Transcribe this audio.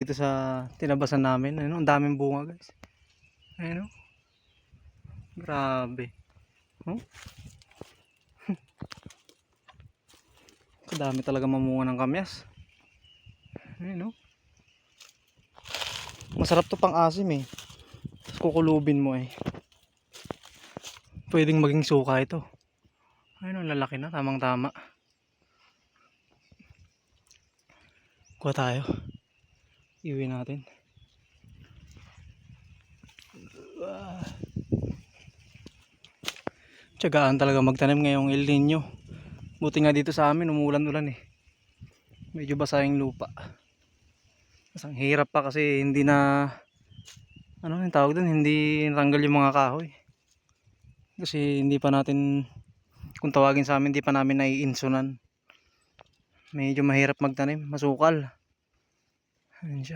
Dito sa tinabasan namin, ayun, ang daming bunga guys. Ayun, oh. Grabe. Oh. Kadami talaga mamunga ng kamyas. Ayun, oh. Masarap to pang asim eh. Tapos kukulubin mo eh. Pwedeng maging suka ito. Ayun, oh, lalaki na, tamang tama. Kuha tayo. Iwi natin. Tiyagaan talaga magtanim ngayong El Nino. Buti nga dito sa amin umuulan-ulan eh. Medyo basa yung lupa. Mas ang hirap pa kasi hindi na ano yung tawag doon, hindi natanggal yung mga kahoy. Kasi hindi pa natin, kung tawagin sa amin, hindi pa namin naiinsunan. Medyo mahirap magtanim, masukal. Ayun siya.